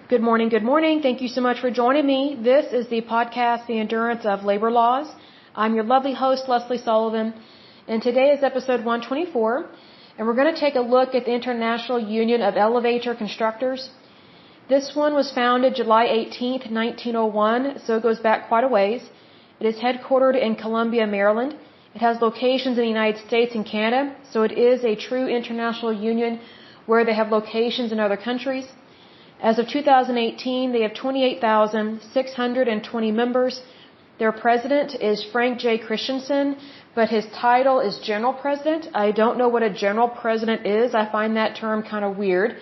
Good morning, good morning. Thank you so much for joining me. This is the podcast, The Endurance of Labor Laws. I'm your lovely host, Lesley Sullivan, and today is episode 124, and we're going to take a look at the International Union of Elevator Constructors. This one was founded July 18th, 1901, so it goes back quite a ways. It is headquartered in Columbia, Maryland. It has locations in the United States and Canada, so it is a true international union where they have locations in other countries. As of 2018, they have 28,620 members. Their president is Frank J. Christensen, but his title is General President. I don't know what a General President is. I find that term kind of weird,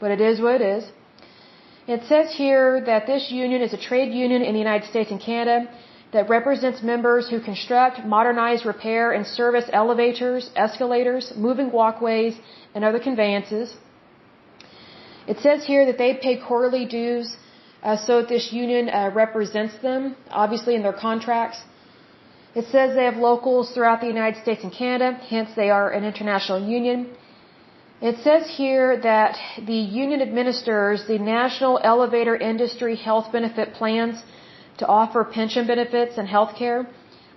but it is what it is. It says here that this union is a trade union in the United States and Canada that represents members who construct, modernize, repair, and service elevators, escalators, moving walkways, and other conveyances. It says here that they pay quarterly dues so that this union represents them, obviously in their contracts. It says they have locals throughout the United States and Canada, hence they are an international union. It says here that the union administers the National Elevator Industry Health Benefit Plans to offer pension benefits and health care.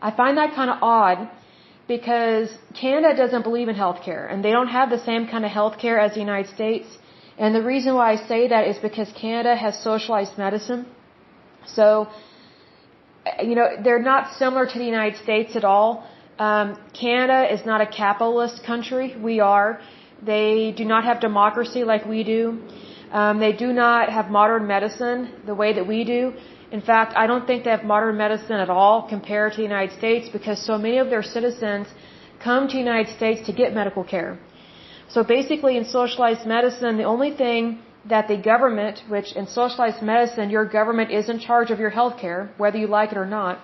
I find that kind of odd because Canada doesn't believe in health care, and they don't have the same kind of health care as the United States. And the reason why I say that is because Canada has socialized medicine. So, they're not similar to the United States at all. Canada is not a capitalist country. We are. They do not have democracy like we do. They do not have modern medicine the way that we do. In fact, I don't think they have modern medicine at all compared to the United States because so many of their citizens come to the United States to get medical care. So basically in socialized medicine, the only thing that the government, which in socialized medicine, your government is in charge of your health care, whether you like it or not.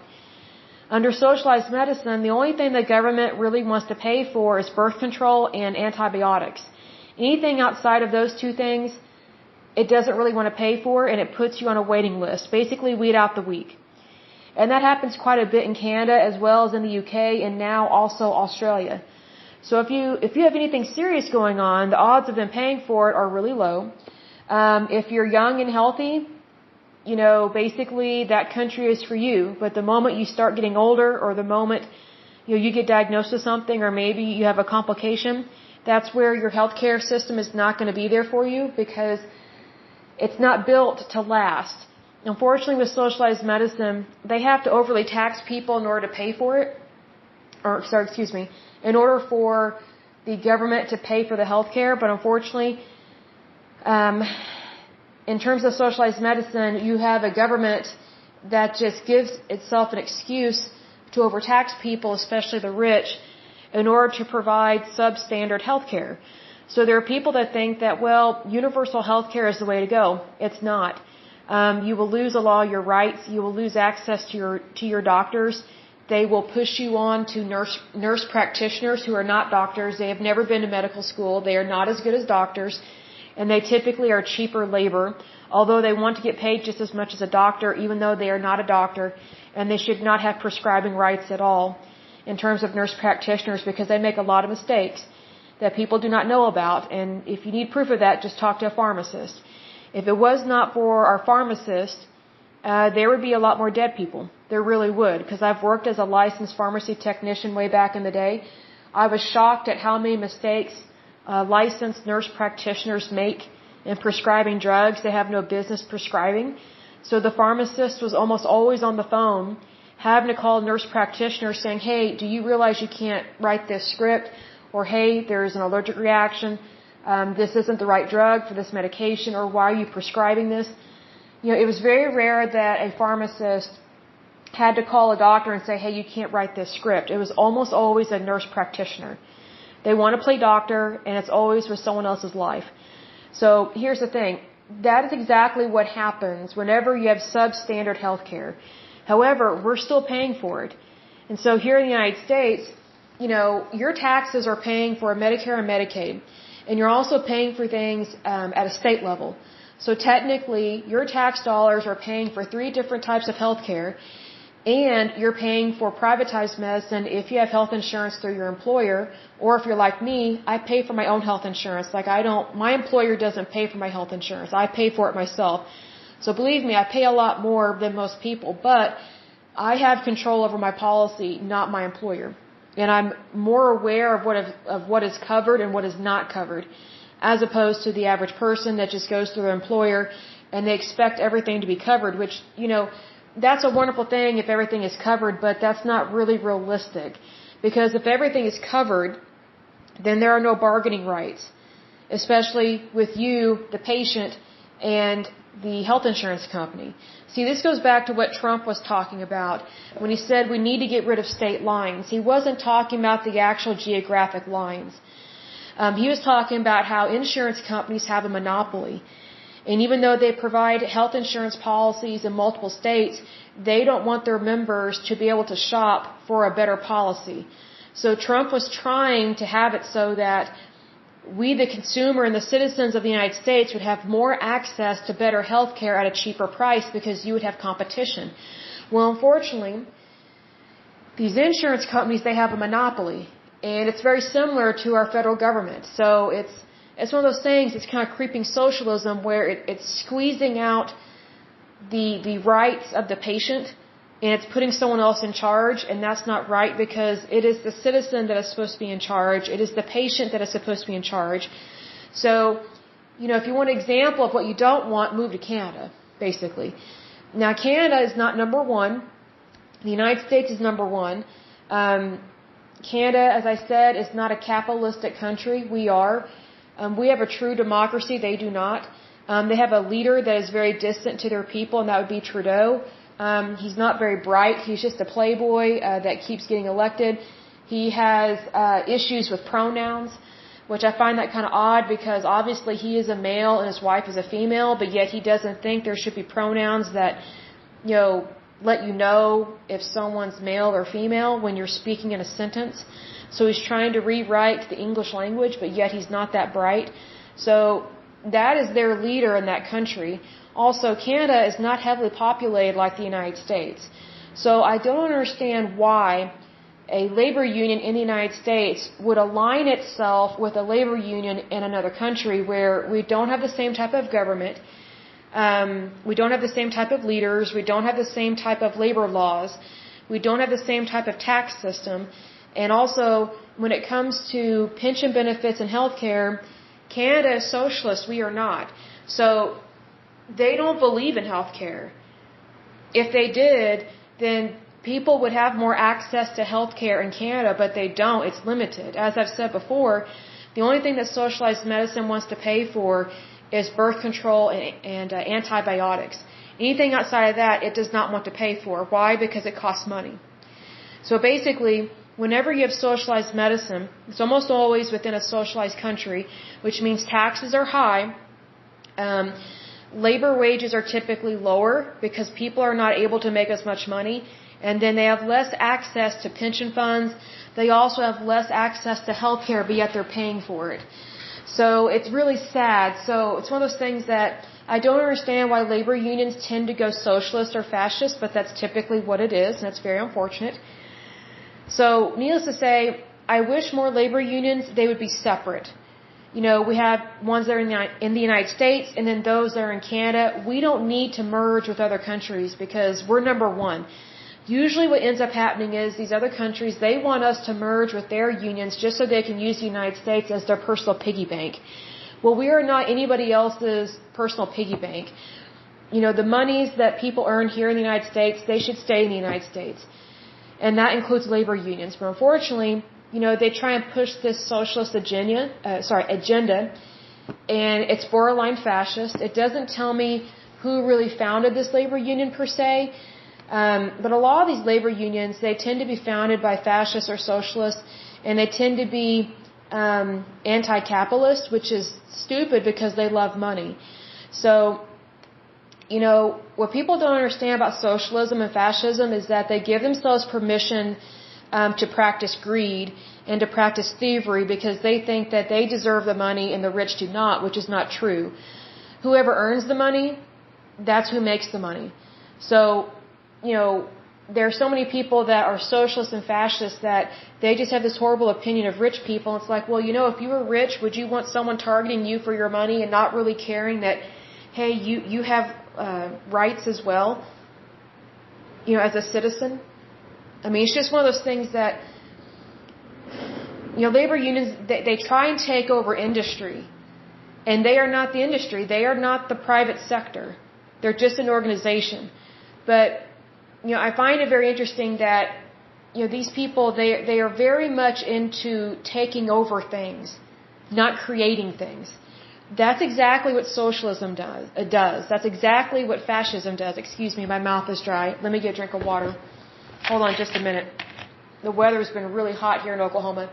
Under socialized medicine, the only thing the government really wants to pay for is birth control and antibiotics. Anything outside of those two things, it doesn't really want to pay for, and it puts you on a waiting list. Basically, weed out the weak. And that happens quite a bit in Canada as well as in the UK and now also Australia. So if you have anything serious going on, the odds of them paying for it are really low. If you're young and healthy, basically that country is for you. But the moment you start getting older or the moment you get diagnosed with something or maybe you have a complication, that's where your healthcare system is not going to be there for you because it's not built to last. Unfortunately, with socialized medicine, they have to overly tax people in order to pay for it. In order for the government to pay for the health care, but unfortunately, in terms of socialized medicine, you have a government that just gives itself an excuse to overtax people, especially the rich, in order to provide substandard health care. So there are people that think that, universal health care is the way to go. It's not. You will lose a lot of your rights. You will lose access to your doctors. They will push you on to nurse practitioners who are not doctors. They have never been to medical school. They are not as good as doctors. And they typically are cheaper labor, although they want to get paid just as much as a doctor, even though they are not a doctor. And they should not have prescribing rights at all in terms of nurse practitioners because they make a lot of mistakes that people do not know about. And if you need proof of that, just talk to a pharmacist. If it was not for our pharmacists, there would be a lot more dead people. There really would, because I've worked as a licensed pharmacy technician way back in the day. I was shocked at how many mistakes licensed nurse practitioners make in prescribing drugs they have no business prescribing. So the pharmacist was almost always on the phone having to call nurse practitioners saying, hey, do you realize you can't write this script? Or, hey, there's an allergic reaction. This isn't the right drug for this medication. Or why are you prescribing this? It was very rare that a pharmacist had to call a doctor and say, hey, you can't write this script. It was almost always a nurse practitioner. They want to play doctor, and it's always for someone else's life. So here's the thing. That is exactly what happens whenever you have substandard health care. However, we're still paying for it. And so here in the United States, your taxes are paying for Medicare and Medicaid. And you're also paying for things at a state level. So technically, your tax dollars are paying for 3 different types of health care. and you're paying for privatized medicine if you have health insurance through your employer, or if you're like me, I pay for my own health insurance. Like my employer doesn't pay for my health insurance. I pay for it myself. So believe me, I pay a lot more than most people, but I have control over my policy, not my employer. And I'm more aware of what is covered and what is not covered, as opposed to the average person that just goes through their employer and they expect everything to be covered, which, that's a wonderful thing if everything is covered, but that's not really realistic. Because if everything is covered, then there are no bargaining rights, especially with you, the patient, and the health insurance company. See, this goes back to what Trump was talking about when he said we need to get rid of state lines. He wasn't talking about the actual geographic lines. He was talking about how insurance companies have a monopoly. And even though they provide health insurance policies in multiple states, they don't want their members to be able to shop for a better policy. So Trump was trying to have it so that we, the consumer and the citizens of the United States, would have more access to better health care at a cheaper price because you would have competition. Well, unfortunately, these insurance companies, they have a monopoly. And it's very similar to our federal government. So it's one of those things, it's kind of creeping socialism where it's squeezing out the rights of the patient and it's putting someone else in charge, and that's not right because it is the citizen that is supposed to be in charge. It is the patient that is supposed to be in charge. So, if you want an example of what you don't want, move to Canada, basically. Now, Canada is not number one. The United States is number one. Canada, as I said, is not a capitalistic country. We are. We have a true democracy. They do not. They have a leader that is very distant to their people, and that would be Trudeau. He's not very bright. He's just a playboy that keeps getting elected. He has issues with pronouns, which I find that kind of odd because obviously he is a male and his wife is a female, but yet he doesn't think there should be pronouns that, let you know if someone's male or female when you're speaking in a sentence. So he's trying to rewrite the English language, but yet he's not that bright. So that is their leader in that country. Also, Canada is not heavily populated like the United States. So I don't understand why a labor union in the United States would align itself with a labor union in another country where we don't have the same type of government, we don't have the same type of leaders, we don't have the same type of labor laws, we don't have the same type of tax system, and also when it comes to pension benefits and health care, Canada is socialist, we are not. So they don't believe in health care. If they did, then people would have more access to health care in Canada, but they don't. It's limited. As I've said before, the only thing that socialized medicine wants to pay for is birth control and antibiotics. Anything outside of that, it does not want to pay for. Why? Because it costs money. So basically, whenever you have socialized medicine, it's almost always within a socialized country, which means taxes are high. Labor wages are typically lower because people are not able to make as much money, and then they have less access to pension funds. They also have less access to health care, but yet they're paying for it. So it's really sad. So it's one of those things that I don't understand why labor unions tend to go socialist or fascist, but that's typically what it is, and it's very unfortunate. So needless to say, I wish more labor unions, they would be separate. We have ones that are in the United States and then those that are in Canada. We don't need to merge with other countries because we're number one. Usually what ends up happening is these other countries, they want us to merge with their unions just so they can use the United States as their personal piggy bank. Well, we are not anybody else's personal piggy bank. The monies that people earn here in the United States, they should stay in the United States. And that includes labor unions. But unfortunately, they try and push this socialist agenda, and it's borderline fascist. It doesn't tell me who really founded this labor union per se, but a lot of these labor unions, they tend to be founded by fascists or socialists, and they tend to be anti-capitalist, which is stupid because they love money. So, what people don't understand about socialism and fascism is that they give themselves permission to practice greed and to practice thievery because they think that they deserve the money and the rich do not, which is not true. Whoever earns the money, that's who makes the money. So, there are so many people that are socialists and fascists that they just have this horrible opinion of rich people. It's like, well, you know, if you were rich, would you want someone targeting you for your money and not really caring that, hey, you have rights as well, you know, as a citizen? I mean, it's just one of those things that, you know, labor unions, they try and take over industry. And they are not the industry. They are not the private sector. They're just an organization. But, you know, I find it very interesting that, you know, these people, they are very much into taking over things, not creating things. That's exactly what socialism does. That's exactly what fascism does. Excuse me, my mouth is dry. Let me get a drink of water. Hold on just a minute. The weather's been really hot here in Oklahoma.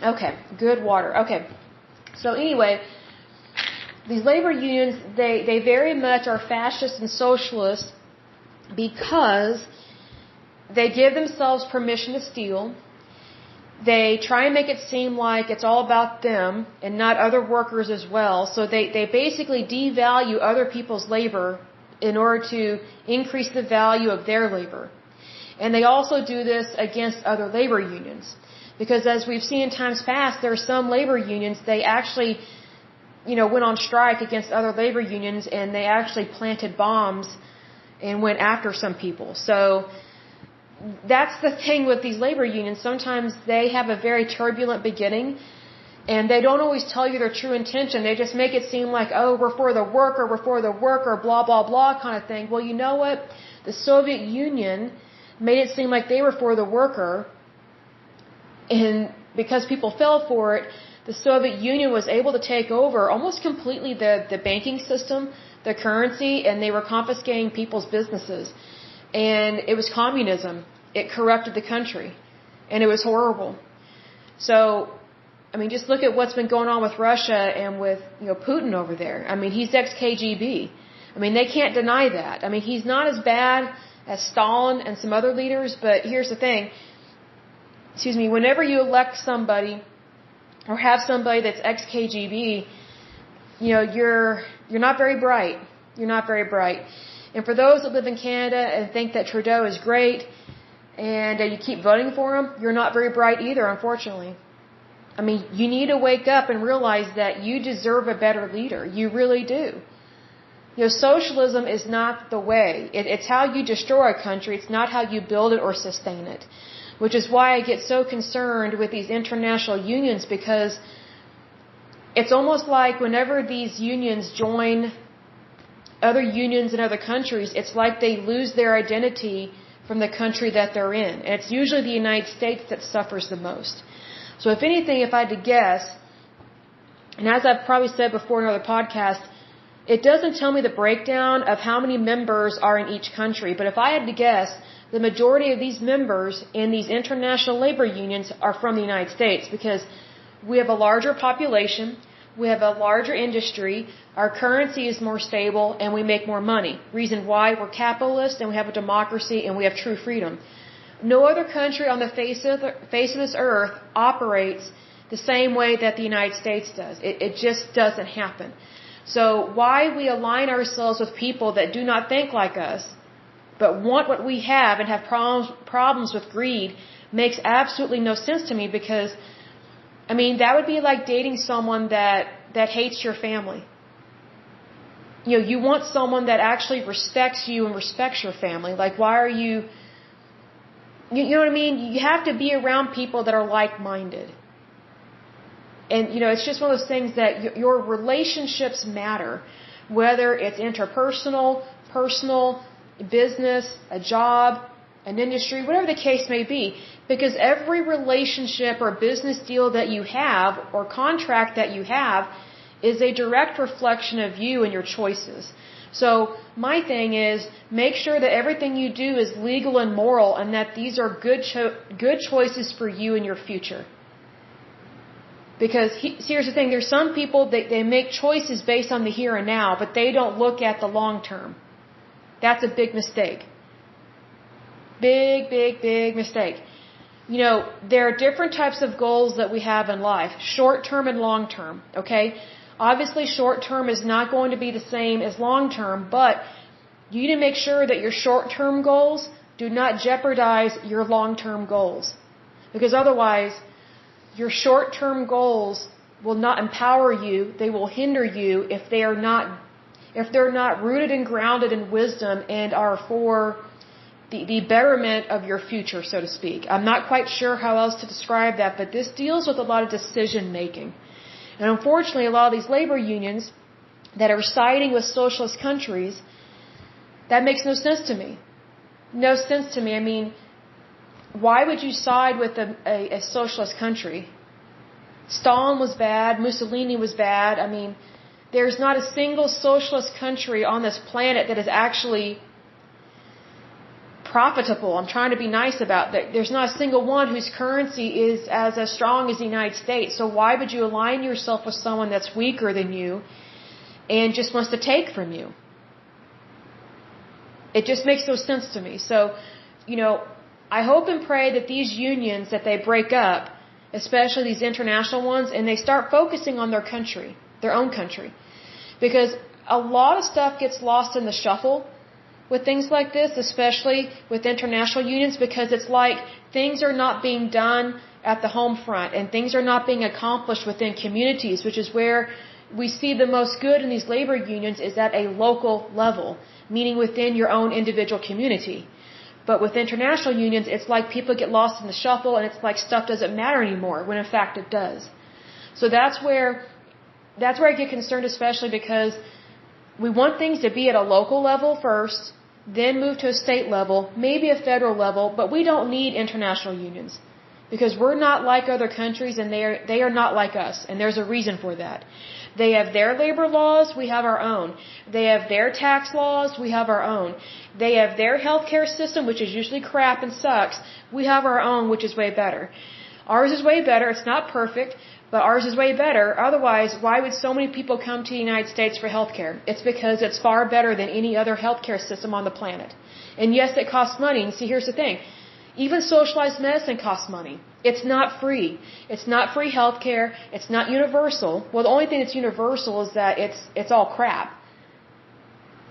Okay, good water. Okay. So anyway, these labor unions, they very much are fascist and socialist because they give themselves permission to steal. They try and make it seem like it's all about them and not other workers as well. So they basically devalue other people's labor in order to increase the value of their labor. And they also do this against other labor unions. Because as we've seen in times past, there are some labor unions, they actually, you know, went on strike against other labor unions and they actually planted bombs and went after some people. So that's the thing with these labor unions. Sometimes they have a very turbulent beginning and they don't always tell you their true intention. They just make it seem like, oh, we're for the worker, blah, blah, blah kind of thing. Well, you know what? The Soviet Union made it seem like they were for the worker. And because people fell for it, the Soviet Union was able to take over almost completely the banking system, the currency, and they were confiscating people's businesses. And it was communism. It corrupted the country. And it was horrible. So, I mean, just look at what's been going on with Russia and with, you know, Putin over there. I mean, he's ex-KGB. I mean, they can't deny that. I mean, he's not as bad as Stalin and some other leaders, but here's the thing. Excuse me, whenever you elect somebody or have somebody that's ex-KGB, you know, you're not very bright. You're not very bright. And for those that live in Canada and think that Trudeau is great and you keep voting for him, you're not very bright either, unfortunately. I mean, you need to wake up and realize that you deserve a better leader. You really do. You know, socialism is not the way. It's how you destroy a country. It's not how you build it or sustain it. Which is why I get so concerned with these international unions, because it's almost like whenever these unions join other unions in other countries, it's like they lose their identity from the country that they're in. And it's usually the United States that suffers the most. So if anything, if I had to guess, and as I've probably said before in other podcasts, it doesn't tell me the breakdown of how many members are in each country, but if I had to guess, the majority of these members in these international labor unions are from the United States because we have a larger population, we have a larger industry, our currency is more stable, and we make more money. Reason why? We're capitalist and we have a democracy and we have true freedom. No other country on the face of this earth operates the same way that the United States does. It just doesn't happen. So why we align ourselves with people that do not think like us, but want what we have and have problems with greed makes absolutely no sense to me because, I mean, that would be like dating someone that hates your family. You know, you want someone that actually respects you and respects your family. Like, why are you know what I mean? You have to be around people that are like-minded. And, you know, it's just one of those things that your relationships matter, whether it's interpersonal, personal, business, a job, an industry, whatever the case may be, because every relationship or business deal that you have or contract that you have is a direct reflection of you and your choices. So my thing is, make sure that everything you do is legal and moral and that these are good choices for you in your future. Because here's the thing, there's some people, they make choices based on the here and now, but they don't look at the long term. That's a big mistake. Big mistake. You know, there are different types of goals that we have in life, short term and long term, okay? Obviously, short term is not going to be the same as long term, but You need to make sure that your short-term goals do not jeopardize your long-term goals. Because otherwise, your short-term goals will not empower you, they will hinder you if they're not rooted and grounded in wisdom and are for the betterment of your future, so to speak. I'm not quite sure how else to describe that, but this deals with a lot of decision making. And unfortunately, a lot of these labor unions that are siding with socialist countries, that makes no sense to me. No sense to me. I mean, why would you side with a socialist country? Stalin was bad, Mussolini was bad. I mean, there's not a single socialist country on this planet that is actually profitable. I'm trying to be nice about that. There's not a single one whose currency is as strong as the United States. So why would you align yourself with someone that's weaker than you and just wants to take from you? It just makes no sense to me. So, I hope and pray that these unions, that they break up, especially these international ones, and they start focusing on their country, their own country. Because a lot of stuff gets lost in the shuffle with things like this, especially with international unions, because it's like things are not being done at the home front and things are not being accomplished within communities, which is where we see the most good in these labor unions is at a local level, meaning within your own individual community. But with international unions, it's like people get lost in the shuffle and it's like stuff doesn't matter anymore, when in fact it does. So that's where I get concerned, especially because we want things to be at a local level first, then move to a state level, maybe a federal level, but we don't need international unions. Because we're not like other countries and they are not like us, and there's a reason for that. They have their labor laws, we have our own. They have their tax laws, we have our own. They have their healthcare system, which is usually crap and sucks. We have our own, which is way better. Ours is way better. It's not perfect, but ours is way better. Otherwise, why would so many people come to the United States for healthcare? It's because it's far better than any other healthcare system on the planet. And yes, it costs money. And see, here's the thing. Even socialized medicine costs money. It's not free. It's not free healthcare. It's not universal. Well, the only thing that's universal is that it's all crap.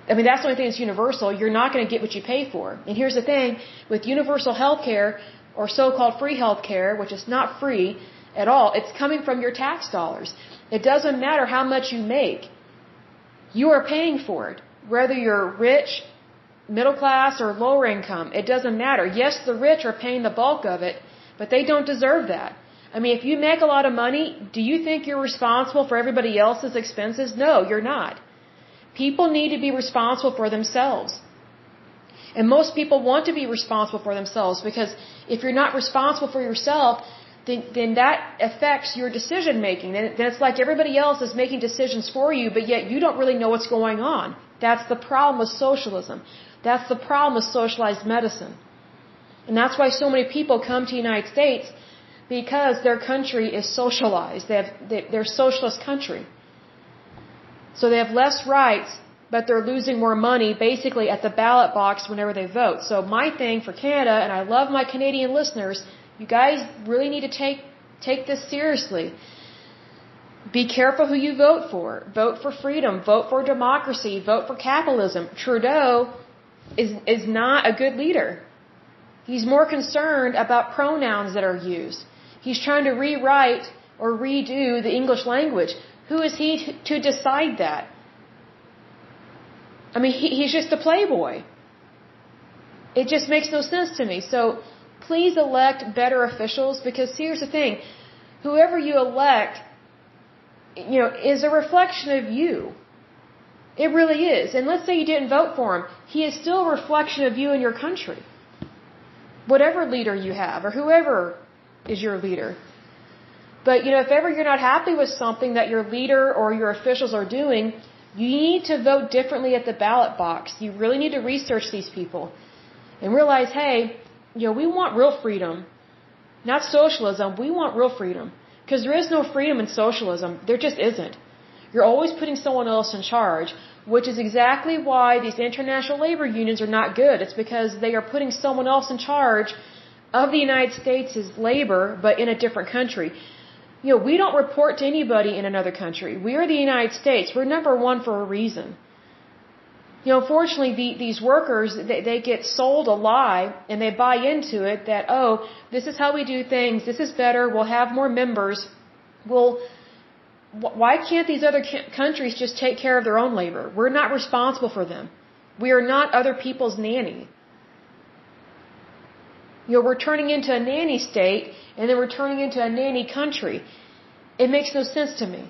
I mean, that's the only thing that's universal. You're not going to get what you pay for. And here's the thing. With universal healthcare, or so-called free healthcare, which is not free at all, it's coming from your tax dollars. It doesn't matter how much you make. You are paying for it. Whether you're rich, middle class, or lower income, it doesn't matter. Yes, the rich are paying the bulk of it, but they don't deserve that. I mean, if you make a lot of money, do you think you're responsible for everybody else's expenses? No, you're not. People need to be responsible for themselves. And most people want to be responsible for themselves, because if you're not responsible for yourself, then that affects your decision making. Then it's like everybody else is making decisions for you, but yet you don't really know what's going on. That's the problem with socialism. That's the problem with socialized medicine. And that's why so many people come to the United States, because their country is socialized. They're a socialist country. So they have less rights, but they're losing more money basically at the ballot box whenever they vote. So my thing for Canada, and I love my Canadian listeners, you guys really need to take this seriously. Be careful who you vote for. Vote for freedom. Vote for democracy. Vote for capitalism. Trudeau is not a good leader. He's more concerned about pronouns that are used. He's trying to rewrite or redo the English language. Who is he to decide that? I mean, he's just a playboy. It just makes no sense to me. So please elect better officials, because here's the thing. Whoever you elect, is a reflection of you. It really is. And let's say you didn't vote for him. He is still a reflection of you and your country. Whatever leader you have, or whoever is your leader. But, if ever you're not happy with something that your leader or your officials are doing, you need to vote differently at the ballot box. You really need to research these people and realize, hey, we want real freedom, not socialism. We want real freedom, because there is no freedom in socialism. There just isn't. You're always putting someone else in charge, which is exactly why these international labor unions are not good. It's because they are putting someone else in charge of the United States' labor, but in a different country. We don't report to anybody in another country. We are the United States. We're number one for a reason. Unfortunately, these workers, they get sold a lie and they buy into it that, oh, this is how we do things, this is better, we'll have more members. Well, why can't these other countries just take care of their own labor? We're not responsible for them. We are not other people's nanny. We're turning into a nanny state, and then we're turning into a nanny country. It makes no sense to me.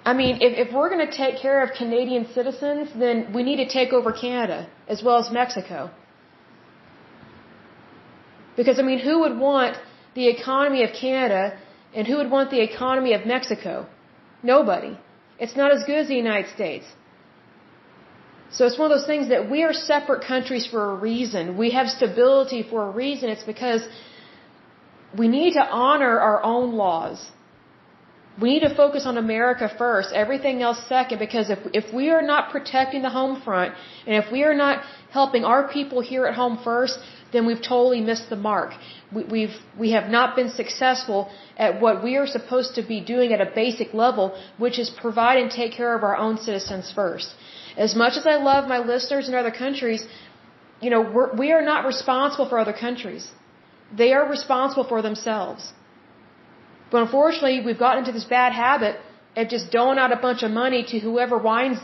I mean, if we're going to take care of Canadian citizens, then we need to take over Canada, as well as Mexico. Because, I mean, who would want the economy of Canada, and who would want the economy of Mexico? Nobody. It's not as good as the United States. So it's one of those things that we are separate countries for a reason. We have stability for a reason. It's because we need to honor our own laws. We need to focus on America first, everything else second, because if we are not protecting the home front, and if we are not helping our people here at home first, then we've totally missed the mark. We have not been successful at what we are supposed to be doing at a basic level, which is provide and take care of our own citizens first. As much as I love my listeners in other countries, we are not responsible for other countries. They are responsible for themselves. But unfortunately, we've gotten into this bad habit of just doling out a bunch of money to whoever whines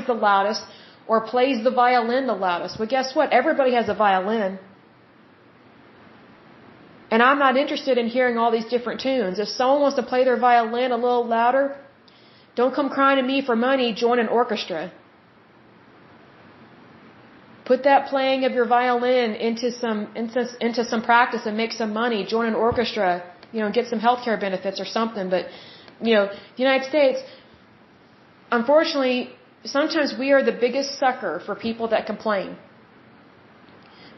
the loudest or plays the violin the loudest. Well, guess what? Everybody has a violin. And I'm not interested in hearing all these different tunes. If someone wants to play their violin a little louder, don't come crying to me for money, join an orchestra. Put that playing of your violin into some practice and make some money. Join an orchestra, get some healthcare benefits or something. But, the United States, unfortunately, sometimes we are the biggest sucker for people that complain.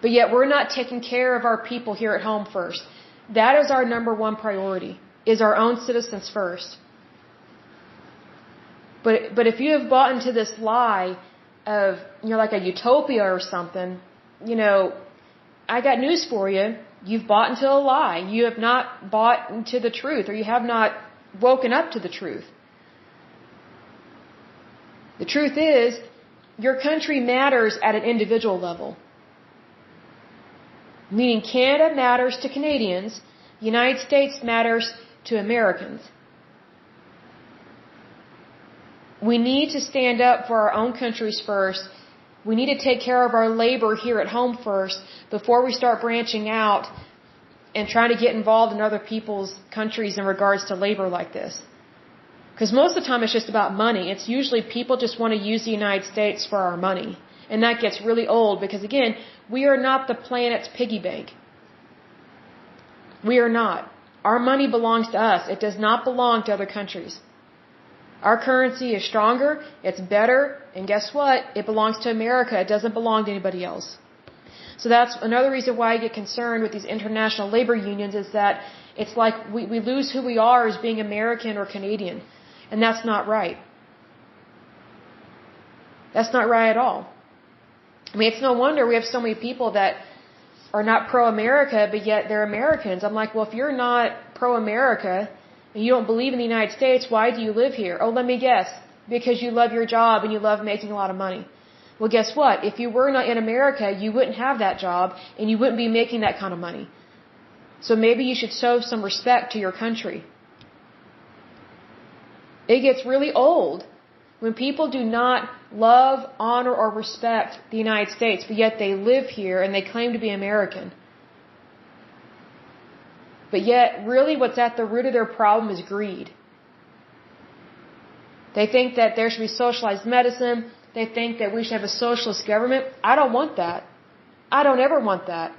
But yet we're not taking care of our people here at home first. That is our number one priority, is our own citizens first. But if you have bought into this lie of, like a utopia or something, I got news for you. You've bought into a lie. You have not bought into the truth, or you have not woken up to the truth. The truth is, your country matters at an individual level. Meaning Canada matters to Canadians, the United States matters to Americans. We need to stand up for our own countries first. We need to take care of our labor here at home first before we start branching out and trying to get involved in other people's countries in regards to labor like this. Because most of the time it's just about money. It's usually people just want to use the United States for our money. And that gets really old because, again, we are not the planet's piggy bank. We are not. Our money belongs to us. It does not belong to other countries. Our currency is stronger, it's better, and guess what? It belongs to America. It doesn't belong to anybody else. So that's another reason why I get concerned with these international labor unions, is that it's like we lose who we are as being American or Canadian. And that's not right. That's not right at all. I mean, it's no wonder we have so many people that are not pro-America, but yet they're Americans. I'm like, well, if you're not pro-America and you don't believe in the United States, why do you live here? Oh, let me guess. Because you love your job and you love making a lot of money. Well, guess what? If you were not in America, you wouldn't have that job and you wouldn't be making that kind of money. So maybe you should show some respect to your country. It gets really old when people do not love, honor, or respect the United States, but yet they live here and they claim to be American. But yet, really what's at the root of their problem is greed. They think that there should be socialized medicine. They think that we should have a socialist government. I don't want that. I don't ever want that.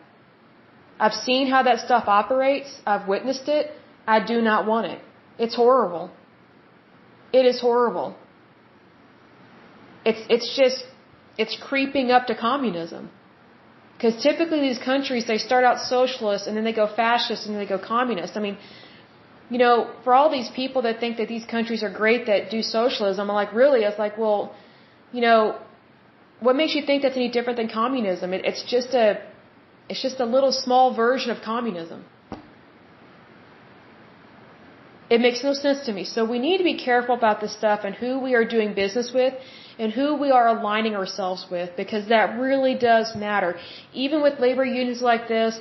I've seen how that stuff operates. I've witnessed it. I do not want it. It's horrible. It is horrible. It's creeping up to communism. Because typically these countries, they start out socialist and then they go fascist and then they go communist. I mean, for all these people that think that these countries are great that do socialism, I'm like, really? It's like, well, what makes you think that's any different than communism? It's just a little small version of communism. It makes no sense to me. So we need to be careful about this stuff and who we are doing business with. and who we are aligning ourselves with, because that really does matter. Even with labor unions like this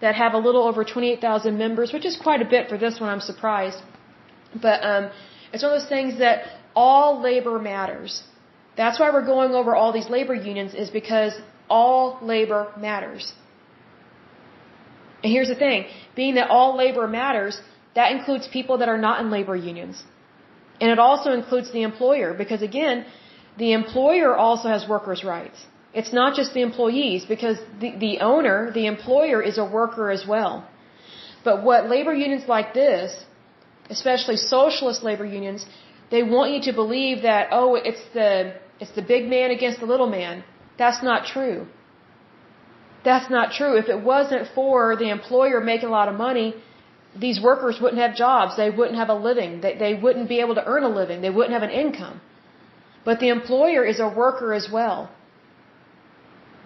that have a little over 28,000 members, which is quite a bit for this one, I'm surprised. But it's one of those things that all labor matters. That's why we're going over all these labor unions, is because all labor matters. And here's the thing, being that all labor matters, that includes people that are not in labor unions. And it also includes the employer, because again, the employer also has workers' rights. It's not just the employees, because the owner, the employer, is a worker as well. But what labor unions like this, especially socialist labor unions, they want you to believe that, oh, it's the big man against the little man. That's not true. That's not true. If it wasn't for the employer making a lot of money, these workers wouldn't have jobs. They wouldn't have a living. They wouldn't be able to earn a living. They wouldn't have an income. But the employer is a worker as well.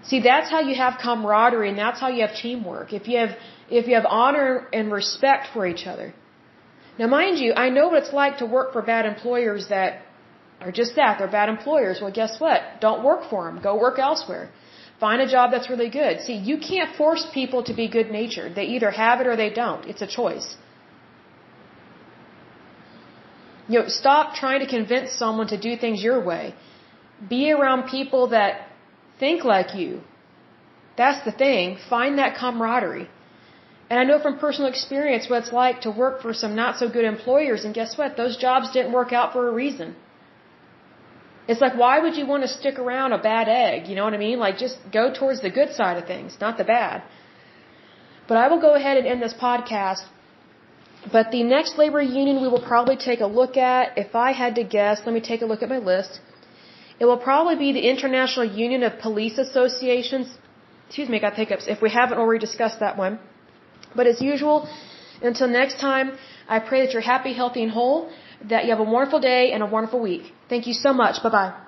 See, that's how you have camaraderie, and that's how you have teamwork. If you have honor and respect for each other. Now, mind you, I know what it's like to work for bad employers that are just that. They're bad employers. Well, guess what? Don't work for them. Go work elsewhere. Find a job that's really good. See, you can't force people to be good-natured. They either have it or they don't. It's a choice. Stop trying to convince someone to do things your way. Be around people that think like you. That's the thing. Find that camaraderie. And I know from personal experience what it's like to work for some not-so-good employers, and guess what? Those jobs didn't work out for a reason. It's like, why would you want to stick around a bad egg? You know what I mean? Like, just go towards the good side of things, not the bad. But I will go ahead and end this podcast. But the next labor union we will probably take a look at, if I had to guess, let me take a look at my list. It will probably be the International Union of Police Associations. Excuse me, I got hiccups, if we haven't already discussed that one. But as usual, until next time, I pray that you're happy, healthy, and whole, that you have a wonderful day and a wonderful week. Thank you so much. Bye-bye.